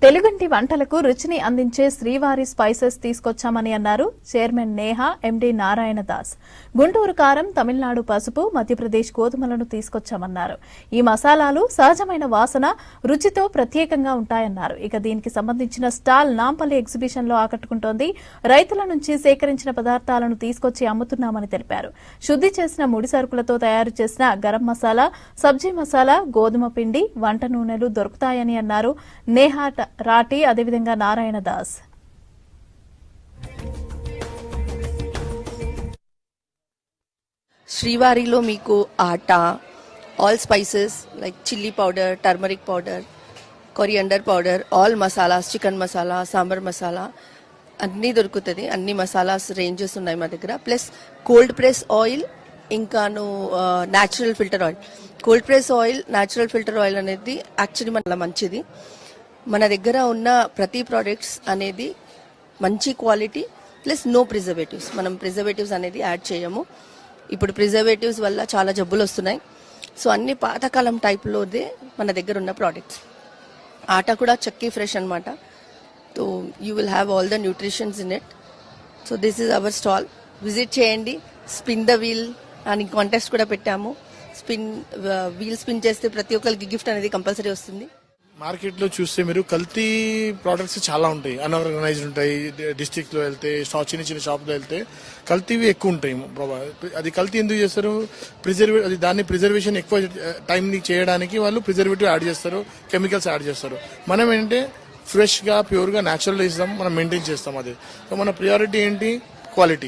తెలుగుంటి వంటలకు రుచిని అందించే శ్రీవారి స్పైసెస్ తీసుకొచ్చామని అన్నారు చైర్మన్ నేహా ఎండీ నారాయణ దాస్. గుంటూరు కారం, తమిళనాడు పసుపు, మధ్యప్రదేశ్ గోధుమలను తీసుకొచ్చామన్నారు. ఈ మసాలాలు సహజమైన వాసన, రుచితో ప్రత్యేకంగా ఉంటాయన్నారు. ఇక దీనికి సంబంధించిన స్టాల్ నాంపల్లి ఎగ్జిబిషన్ లో ఆకట్టుకుంటోంది. రైతుల నుంచి సేకరించిన పదార్థాలను తీసుకొచ్చి అమ్ముతున్నామని తెలిపారు. శుద్ది చేసిన ముడి సరుకులతో తయారు చేసిన గరం మసాలా, సబ్జీ మసాలా, గోధుమ పిండి, వంట నూనెలు దొరుకుతాయని అన్నారు నేహా రాటి, అదేవిధంగా నారాయణ దాస్. శ్రీవారిలో మీకు atta, all spices like chilli powder, turmeric powder, coriander powder, all masalas, chicken masala, sambar masala అన్నీ దొరుకుతుంది. అన్ని మసాలాస్ రేంజెస్ ఉన్నాయి మా దగ్గర. ప్లస్ కోల్డ్ ప్రెస్ ఆయిల్, ఇంకాను natural filter oil. Cold press oil, natural filter oil అనేది యాక్చువల్లీ మన మంచిది. మన దగ్గర ఉన్న ప్రతి ప్రోడక్ట్స్ అనేది మంచి క్వాలిటీ ప్లస్ నో ప్రిజర్వేటివ్స్. మనం ప్రిజర్వేటివ్స్ అనేది యాడ్ చేయము. ఇప్పుడు ప్రిజర్వేటివ్స్ వల్ల చాలా జబ్బులు వస్తున్నాయి. సో అన్ని పాతకాలం టైప్లోదే మన దగ్గర ఉన్న ప్రోడక్ట్స్. ఆటా కూడా చక్కీ ఫ్రెష్ అనమాట. So you will have all the nutritions in it. So this is our stall. Visit చేయండి. స్పిన్ ద వీల్ అని కాంటెస్ట్ కూడా పెట్టాము. వీల్ స్పిన్ చేస్తే ప్రతి ఒక్కరికి గిఫ్ట్ అనేది కంపల్సరీ వస్తుంది. మార్కెట్ లో చూస్తే మీరు కల్తీ ప్రోడక్ట్స్ చాలా ఉంటాయి, అన్ఆర్గనైజ్డ్ ఉంటాయి. డిస్ట్రిక్ట్ లో వెళ్తే, చిన్న చిన్న షాప్ లో వెళ్తే కల్తీవి ఎక్కువ ఉంటాయి. అది కల్తీ ఎందుకు చేస్తారు? దాన్ని ప్రిజర్వేషన్ ఎక్కువ టైం చేయడానికి వాళ్ళు ప్రిజర్వేటివ్ యాడ్ చేస్తారు, కెమికల్స్ యాడ్ చేస్తారు. మనం ఏంటంటే ఫ్రెష్ గా, ప్యూర్ గా, న్యాచురల్ ఇస్తాం, మనం మెయింటైన్ చేస్తాం. అది సో మన ప్రియారిటీ ఏంటి? క్వాలిటీ.